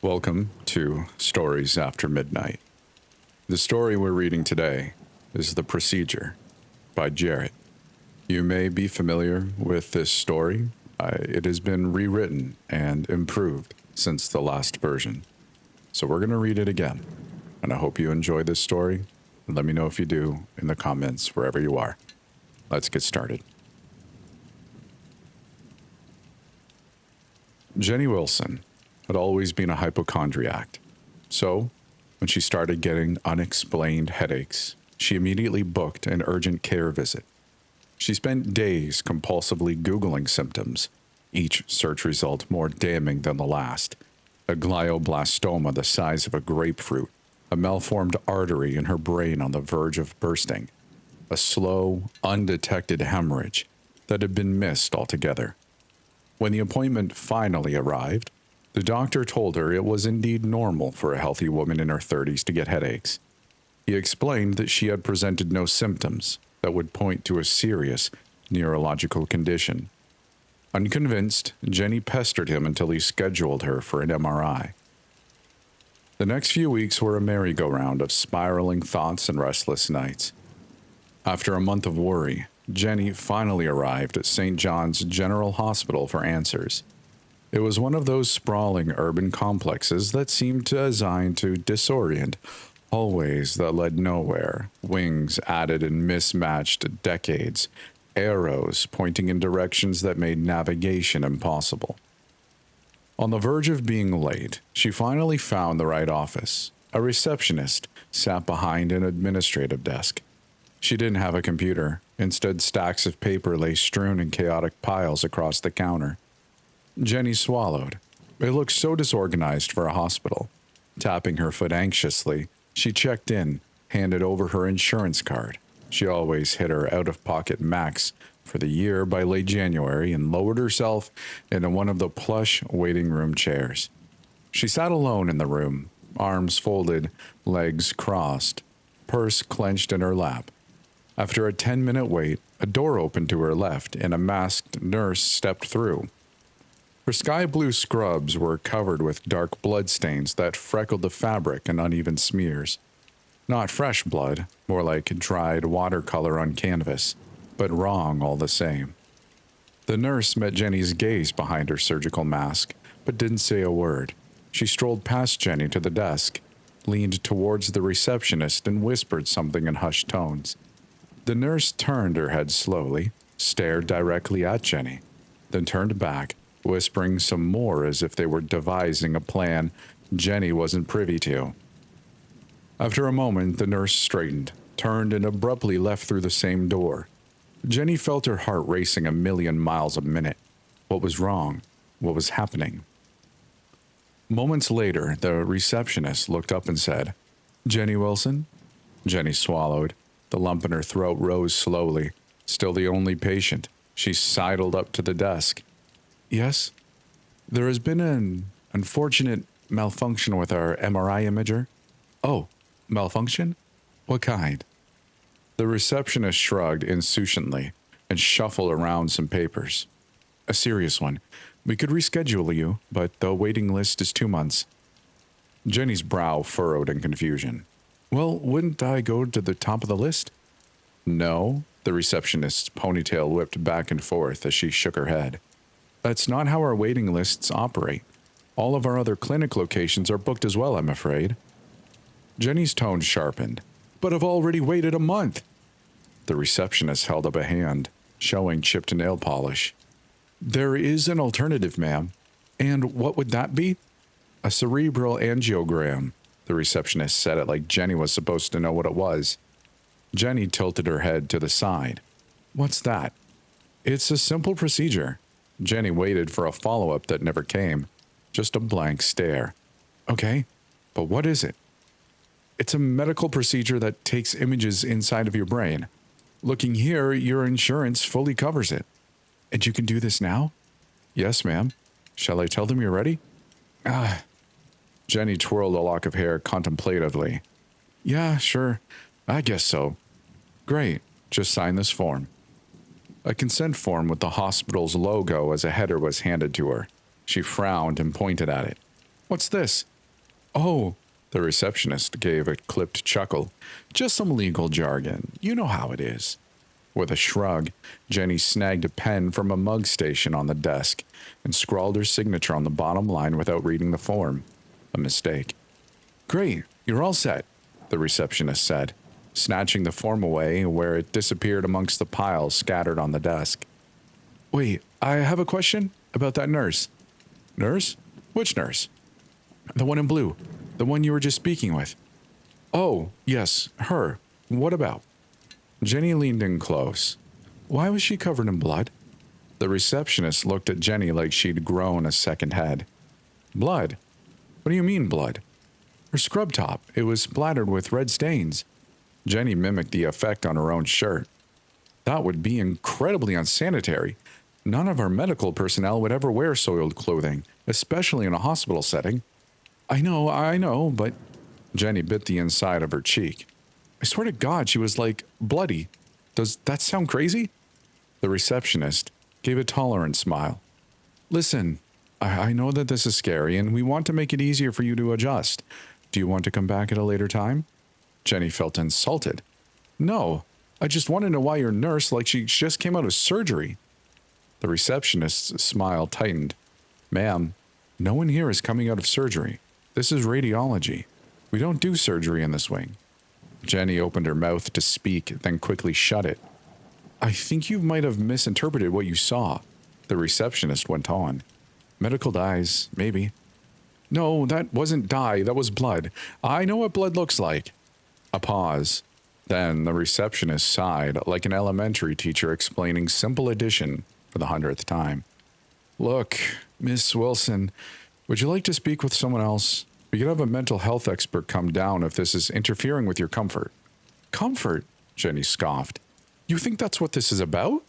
Welcome to Stories After Midnight. The story we're reading today is The Procedure by Jarrett. You may be familiar with this story. It has been rewritten and improved since the last version. So we're going to read it again. And I hope you enjoy this story. And let me know if you do in the comments wherever you are. Let's get started. Jenny Wilson had always been a hypochondriac. So, when she started getting unexplained headaches, she immediately booked an urgent care visit. She spent days compulsively Googling symptoms, each search result more damning than the last. A glioblastoma the size of a grapefruit, a malformed artery in her brain on the verge of bursting, a slow, undetected hemorrhage that had been missed altogether. When the appointment finally arrived, the doctor told her it was indeed normal for a healthy woman in her 30s to get headaches. He explained that she had presented no symptoms that would point to a serious neurological condition. Unconvinced, Jenny pestered him until he scheduled her for an MRI. The next few weeks were a merry-go-round of spiraling thoughts and restless nights. After a month of worry, Jenny finally arrived at St. John's General Hospital for answers. It was one of those sprawling urban complexes that seemed designed to disorient, hallways that led nowhere, wings added in mismatched decades, arrows pointing in directions that made navigation impossible. On the verge of being late, she finally found the right office. A receptionist sat behind an administrative desk. She didn't have a computer. Instead, stacks of paper lay strewn in chaotic piles across the counter. Jenny swallowed. It looked so disorganized for a hospital. Tapping her foot anxiously, she checked in, handed over her insurance card. She always hit her out-of-pocket max for the year by late January and lowered herself into one of the plush waiting room chairs. She sat alone in the room, arms folded, legs crossed, purse clenched in her lap. After a 10-minute wait, a door opened to her left and a masked nurse stepped through. Her sky-blue scrubs were covered with dark bloodstains that freckled the fabric in uneven smears. Not fresh blood, more like dried watercolor on canvas, but wrong all the same. The nurse met Jenny's gaze behind her surgical mask, but didn't say a word. She strolled past Jenny to the desk, leaned towards the receptionist and whispered something in hushed tones. The nurse turned her head slowly, stared directly at Jenny, then turned back, whispering some more as if they were devising a plan Jenny wasn't privy to. After a moment, the nurse straightened, turned, and abruptly left through the same door. Jenny felt her heart racing a million miles a minute. What was wrong? What was happening? Moments later, the receptionist looked up and said, "Jenny Wilson?" Jenny swallowed. The lump in her throat rose slowly. Still the only patient, she sidled up to the desk. "Yes? There has been an unfortunate malfunction with our MRI imager." "Oh, malfunction? What kind?" The receptionist shrugged insouciantly and shuffled around some papers. "A serious one. We could reschedule you, but the waiting list is 2 months." Jenny's brow furrowed in confusion. "Well, wouldn't I go to the top of the list?" "No." The receptionist's ponytail whipped back and forth as she shook her head. "That's not how our waiting lists operate. All of our other clinic locations are booked as well, I'm afraid." Jenny's tone sharpened. "But I've already waited a month." The receptionist held up a hand, showing chipped nail polish. "There is an alternative, ma'am." "And what would that be?" "A cerebral angiogram." The receptionist said it like Jenny was supposed to know what it was. Jenny tilted her head to the side. "What's that?" "It's a simple procedure." Jenny waited for a follow-up that never came. Just a blank stare. "Okay, but what is it?" "It's a medical procedure that takes images inside of your brain. Looking here, your insurance fully covers it." "And you can do this now?" "Yes, ma'am. Shall I tell them you're ready?" Jenny twirled a lock of hair contemplatively. "Yeah, sure. I guess so." "Great. Just sign this form." A consent form with the hospital's logo as a header was handed to her. She frowned and pointed at it. "What's this?" Oh, the receptionist gave a clipped chuckle. Just some legal jargon. You know how it is. With a shrug, Jenny snagged a pen from a mug station on the desk and scrawled her signature on the bottom line without reading the form. A mistake. Great, you're all set, the receptionist said, snatching the form away where it disappeared amongst the piles scattered on the desk. Wait, I have a question about that nurse. Nurse? Which nurse? The one in blue. The one you were just speaking with. Oh, yes, her. What about? Jenny leaned in close. Why was she covered in blood? The receptionist looked at Jenny like she'd grown a second head. Blood? What do you mean blood? Her scrub top. It was splattered with red stains. Jenny mimicked the effect on her own shirt. That would be incredibly unsanitary. None of our medical personnel would ever wear soiled clothing, especially in a hospital setting. I know, but Jenny bit the inside of her cheek. I swear to God, she was like bloody. Does that sound crazy? The receptionist gave a tolerant smile. Listen, I know that this is scary and we want to make it easier for you to adjust. Do you want to come back at a later time? Jenny felt insulted. No, I just want to know why your nurse like she just came out of surgery. The receptionist's smile tightened. Ma'am, no one here is coming out of surgery. This is radiology. We don't do surgery in this wing. Jenny opened her mouth to speak, then quickly shut it. I think you might have misinterpreted what you saw, the receptionist went on. Medical dyes, maybe. No, that wasn't dye, that was blood. I know what blood looks like. A pause. Then the receptionist sighed like an elementary teacher explaining simple addition for the 100th time. Look, Miss Wilson, would you like to speak with someone else? We could have a mental health expert come down if this is interfering with your comfort. Comfort? Jenny scoffed. You think that's what this is about?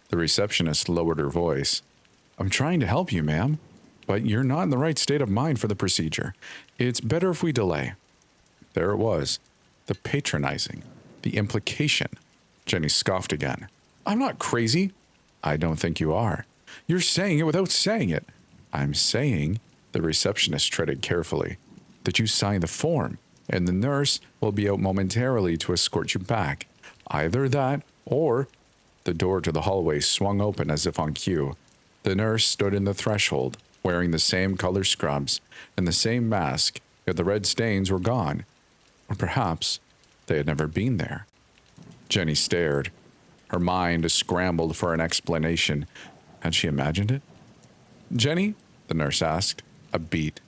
The receptionist lowered her voice. I'm trying to help you, ma'am, but you're not in the right state of mind for the procedure. It's better if we delay. There it was. The patronizing. The implication. Jenny scoffed again. I'm not crazy. I don't think you are. You're saying it without saying it. I'm saying, the receptionist treaded carefully, that you sign the form, and the nurse will be out momentarily to escort you back. Either that, or... The door to the hallway swung open as if on cue. The nurse stood in the threshold, wearing the same color scrubs and the same mask, yet the red stains were gone. Or perhaps they had never been there. Jenny stared. Her mind scrambled for an explanation. Had she imagined it? Jenny? The nurse asked, a beat.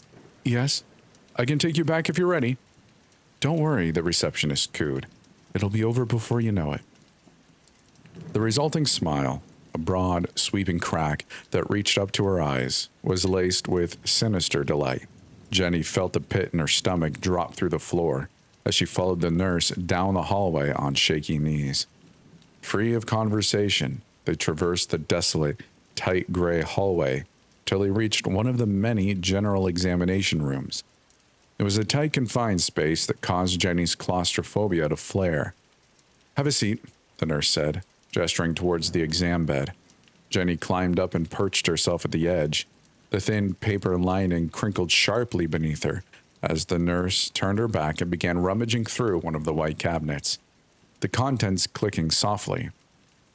Yes? I can take you back if you're ready. Don't worry, the receptionist cooed. It'll be over before you know it. The resulting smile, a broad, sweeping crack that reached up to her eyes, was laced with sinister delight. Jenny felt the pit in her stomach drop through the floor as she followed the nurse down the hallway on shaky knees. Free of conversation, they traversed the desolate, tight gray hallway till they reached one of the many general examination rooms. It was a tight, confined space that caused Jenny's claustrophobia to flare. Have a seat, the nurse said, gesturing towards the exam bed. Jenny climbed up and perched herself at the edge. The thin paper lining crinkled sharply beneath her as the nurse turned her back and began rummaging through one of the white cabinets, the contents clicking softly.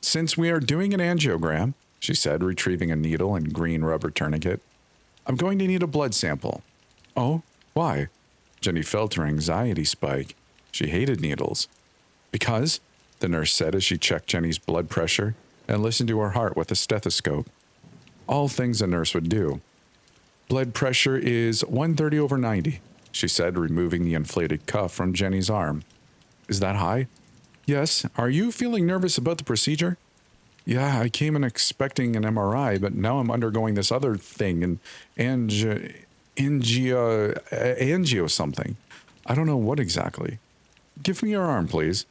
Since we are doing an angiogram, she said, retrieving a needle and green rubber tourniquet, I'm going to need a blood sample. Oh, why? Jenny felt her anxiety spike. She hated needles. Because, the nurse said as she checked Jenny's blood pressure and listened to her heart with a stethoscope. All things a nurse would do. Blood pressure is 130/90, she said, removing the inflated cuff from Jenny's arm. Is that high? Yes. Are you feeling nervous about the procedure? Yeah, I came in expecting an MRI, but now I'm undergoing this other thing, angio something. I don't know what exactly. Give me your arm, please,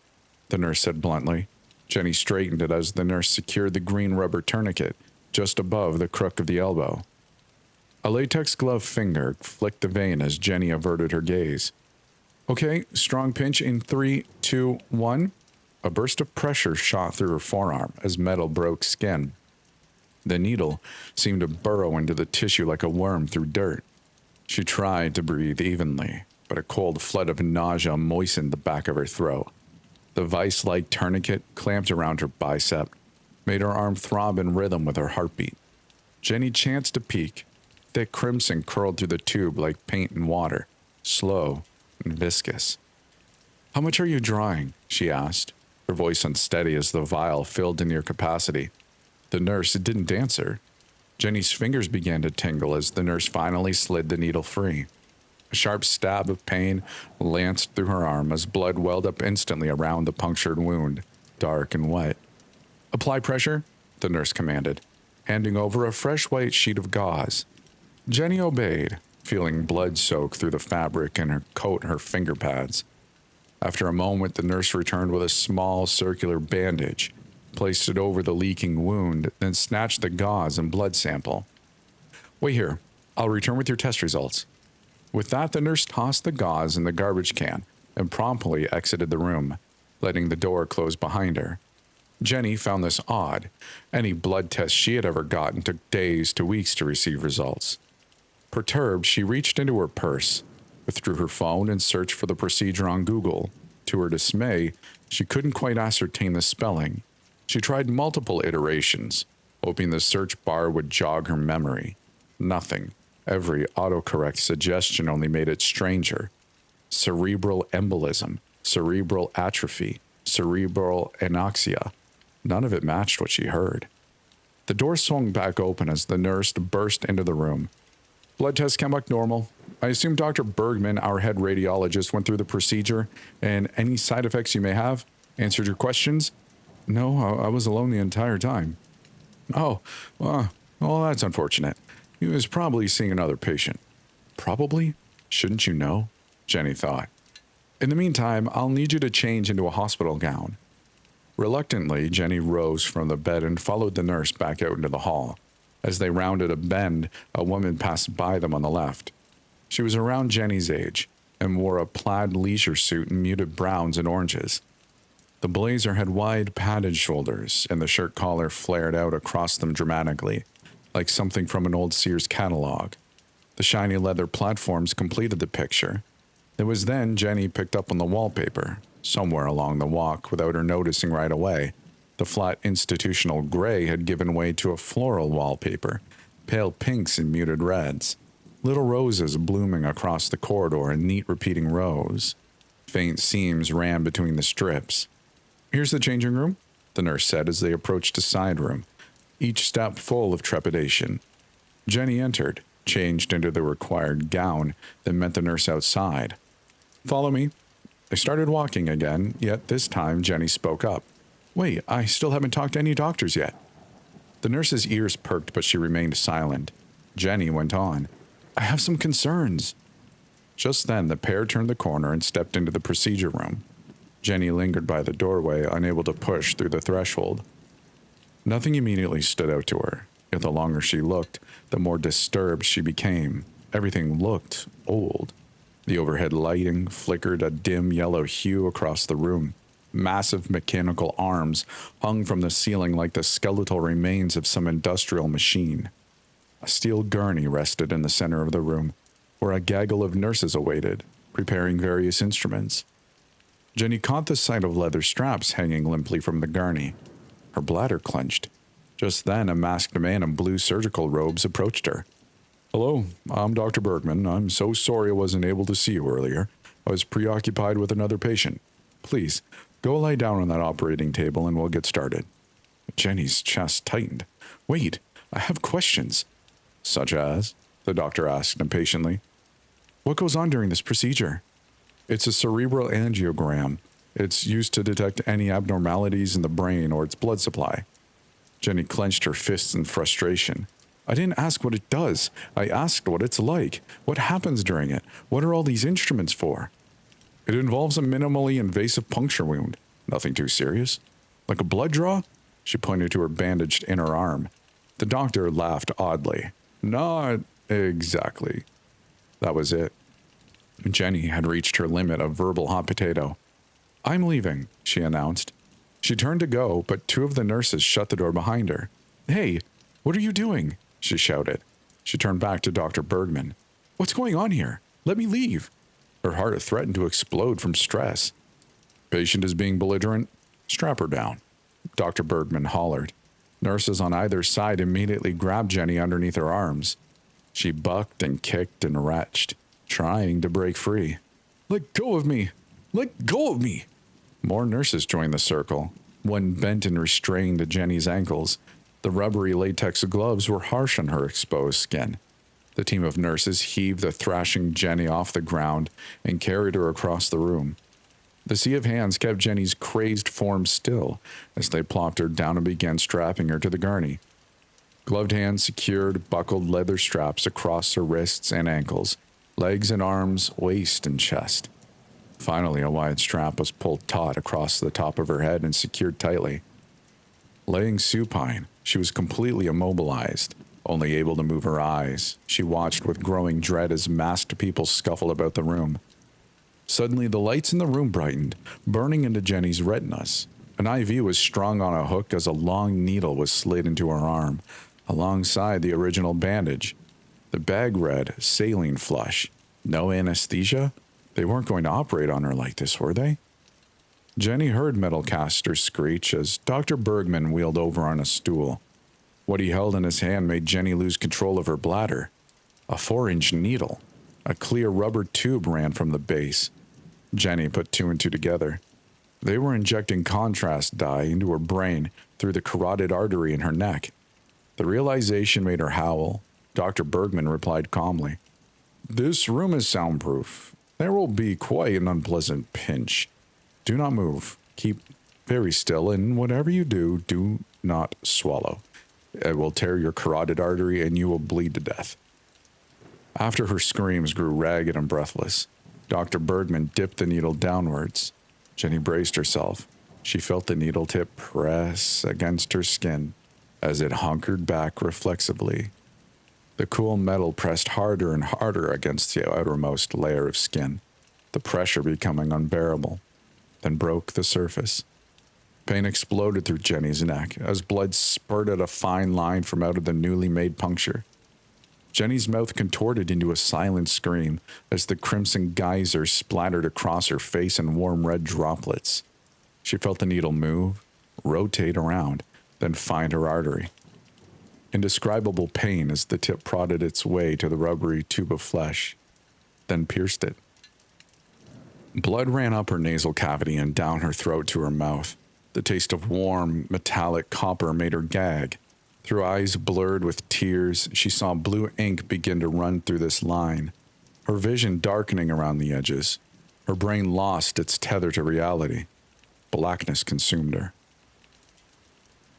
the nurse said bluntly. Jenny straightened it as the nurse secured the green rubber tourniquet just above the crook of the elbow. A latex glove finger flicked the vein as Jenny averted her gaze. Okay, strong pinch in 3, 2, 1. A burst of pressure shot through her forearm as metal broke skin. The needle seemed to burrow into the tissue like a worm through dirt. She tried to breathe evenly, but a cold flood of nausea moistened the back of her throat. The vice-like tourniquet clamped around her bicep made her arm throb in rhythm with her heartbeat. Jenny chanced to peek. Thick crimson curled through the tube like paint in water, slow and viscous. "How much are you drawing?" she asked, her voice unsteady as the vial filled to near capacity. The nurse didn't answer. Jenny's fingers began to tingle as the nurse finally slid the needle free. A sharp stab of pain lanced through her arm as blood welled up instantly around the punctured wound, dark and wet. "Apply pressure," the nurse commanded, handing over a fresh white sheet of gauze. Jenny obeyed, feeling blood soak through the fabric in her coat and her finger pads. After a moment, the nurse returned with a small circular bandage, placed it over the leaking wound, then snatched the gauze and blood sample. "Wait here. I'll return with your test results." With that, the nurse tossed the gauze in the garbage can and promptly exited the room, letting the door close behind her. Jenny found this odd. Any blood test she had ever gotten took days to weeks to receive results. Perturbed, she reached into her purse, withdrew her phone, and searched for the procedure on Google. To her dismay, she couldn't quite ascertain the spelling. She tried multiple iterations, hoping the search bar would jog her memory. Nothing. Every autocorrect suggestion only made it stranger. Cerebral embolism, cerebral atrophy, cerebral anoxia. None of it matched what she heard. The door swung back open as the nurse burst into the room. "Blood tests came back normal. I assume Dr. Bergman, our head radiologist, went through the procedure, and any side effects you may have answered your questions?" "No, I was alone the entire time." "Oh, well, that's unfortunate. He was probably seeing another patient." "Probably? Shouldn't you know?" Jenny thought. "In the meantime, I'll need you to change into a hospital gown." Reluctantly, Jenny rose from the bed and followed the nurse back out into the hall. As they rounded a bend, a woman passed by them on the left. She was around Jenny's age and wore a plaid leisure suit in muted browns and oranges. The blazer had wide, padded shoulders, and the shirt collar flared out across them dramatically, like something from an old Sears catalog. The shiny leather platforms completed the picture. It was then Jenny picked up on the wallpaper, somewhere along the walk without her noticing right away. The flat institutional gray had given way to a floral wallpaper, pale pinks and muted reds. Little roses blooming across the corridor in neat repeating rows. Faint seams ran between the strips. "Here's the changing room," the nurse said as they approached a side room, each step full of trepidation. Jenny entered, changed into the required gown, then met the nurse outside. "Follow me." They started walking again, yet this time Jenny spoke up. "Wait, I still haven't talked to any doctors yet." The nurse's ears perked, but she remained silent. Jenny went on. "I have some concerns." Just then, the pair turned the corner and stepped into the procedure room. Jenny lingered by the doorway, unable to push through the threshold. Nothing immediately stood out to her, yet the longer she looked, the more disturbed she became. Everything looked old. The overhead lighting flickered a dim yellow hue across the room. Massive mechanical arms hung from the ceiling like the skeletal remains of some industrial machine. A steel gurney rested in the center of the room, where a gaggle of nurses awaited, preparing various instruments. Jenny caught the sight of leather straps hanging limply from the gurney. Her bladder clenched. Just then, a masked man in blue surgical robes approached her. "Hello, I'm Dr. Bergman. I'm so sorry I wasn't able to see you earlier. I was preoccupied with another patient. Please, go lie down on that operating table and we'll get started." Jenny's chest tightened. "Wait, I have questions." "Such as?" the doctor asked impatiently. "What goes on during this procedure?" "It's a cerebral angiogram. It's used to detect any abnormalities in the brain or its blood supply." Jenny clenched her fists in frustration. "I didn't ask what it does. I asked what it's like. What happens during it? What are all these instruments for?" "It involves a minimally invasive puncture wound. Nothing too serious." "Like a blood draw?" She pointed to her bandaged inner arm. The doctor laughed oddly. "Not exactly." That was it. Jenny had reached her limit of verbal hot potato. "I'm leaving," she announced. She turned to go, but two of the nurses shut the door behind her. "Hey, what are you doing?" she shouted. She turned back to Dr. Bergman. What's going on here? Let me leave. Her heart threatened to explode from stress. Patient is being belligerent. Strap her down, Dr. Bergman hollered. Nurses on either side immediately grabbed Jenny underneath her arms. She bucked and kicked and retched, trying to break free. Let go of me! Let go of me! More nurses joined the circle. One bent and restrained Jenny's ankles. The rubbery latex gloves were harsh on her exposed skin. The team of nurses heaved the thrashing Jenny off the ground and carried her across the room. The sea of hands kept Jenny's crazed form still as they plopped her down and began strapping her to the gurney. Gloved hands secured buckled leather straps across her wrists and ankles, legs and arms, waist and chest. Finally, a wide strap was pulled taut across the top of her head and secured tightly. Laying supine, she was completely immobilized, only able to move her eyes. She watched with growing dread as masked people scuffled about the room. Suddenly, the lights in the room brightened, burning into Jenny's retinas. An IV was strung on a hook as a long needle was slid into her arm, alongside the original bandage. The bag read, saline flush. No anesthesia? They weren't going to operate on her like this, were they? Jenny heard metal casters screech as Dr. Bergman wheeled over on a stool. What he held in his hand made Jenny lose control of her bladder. A 4-inch needle. A clear rubber tube ran from the base. Jenny put two and two together. They were injecting contrast dye into her brain through the carotid artery in her neck. The realization made her howl. Dr. Bergman replied calmly, "This room is soundproof. There will be quite an unpleasant pinch. Do not move. Keep very still, and whatever you do, do not swallow. It will tear your carotid artery and you will bleed to death." After her screams grew ragged and breathless, Dr. Bergman dipped the needle downwards. Jenny braced herself. She felt the needle tip press against her skin as it hunkered back reflexively. The cool metal pressed harder and harder against the outermost layer of skin, the pressure becoming unbearable, then broke the surface. Pain exploded through Jenny's neck as blood spurted a fine line from out of the newly made puncture. Jenny's mouth contorted into a silent scream as the crimson geyser splattered across her face in warm red droplets. She felt the needle move, rotate around, then find her artery. Indescribable pain as the tip prodded its way to the rubbery tube of flesh, then pierced it. Blood ran up her nasal cavity and down her throat to her mouth. The taste of warm, metallic copper made her gag. Through eyes blurred with tears, she saw blue ink begin to run through this line, her vision darkening around the edges. Her brain lost its tether to reality. Blackness consumed her.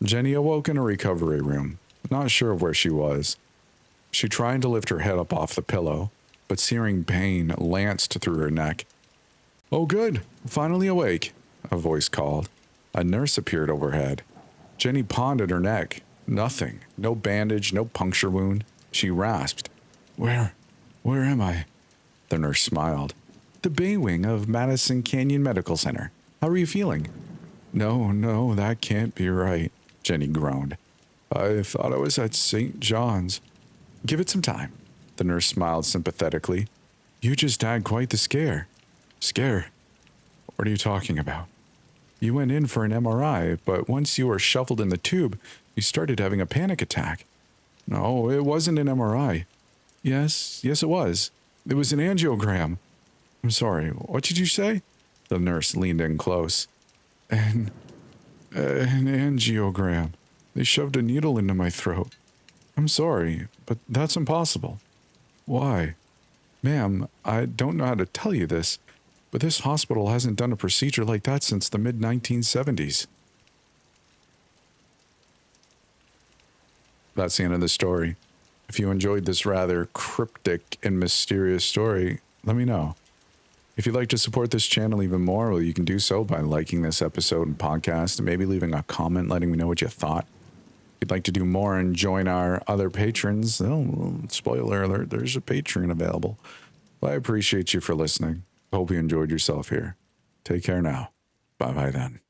Jenny awoke in a recovery room, not sure of where she was. She tried to lift her head up off the pillow, but searing pain lanced through her neck. "Oh good, finally awake," a voice called. A nurse appeared overhead. Jenny pawed at her neck. Nothing. No bandage, no puncture wound. She rasped. Where am I?" The nurse smiled. "The Bay Wing of Madison Canyon Medical Center. How are you feeling?" No, that can't be right," Jenny groaned. "I thought I was at St. John's." "Give it some time." The nurse smiled sympathetically. "You just had quite the scare." "Scare? What are you talking about?" "You went in for an MRI, but once you were shuffled in the tube, you started having a panic attack." "No, it wasn't an MRI." Yes, it was. It was an angiogram." "I'm sorry, what did you say?" The nurse leaned in close. An angiogram. They shoved a needle into my throat." "I'm sorry, but that's impossible." "Why?" "Ma'am, I don't know how to tell you this, but this hospital hasn't done a procedure like that since the mid-1970s. That's the end of the story. If you enjoyed this rather cryptic and mysterious story, let me know. If you'd like to support this channel even more, well, you can do so by liking this episode and podcast and maybe leaving a comment letting me know what you thought. If you'd like to do more and join our other patrons, spoiler alert, there's a Patreon available. Well, I appreciate you for listening. Hope you enjoyed yourself here. Take care now. Bye-bye then.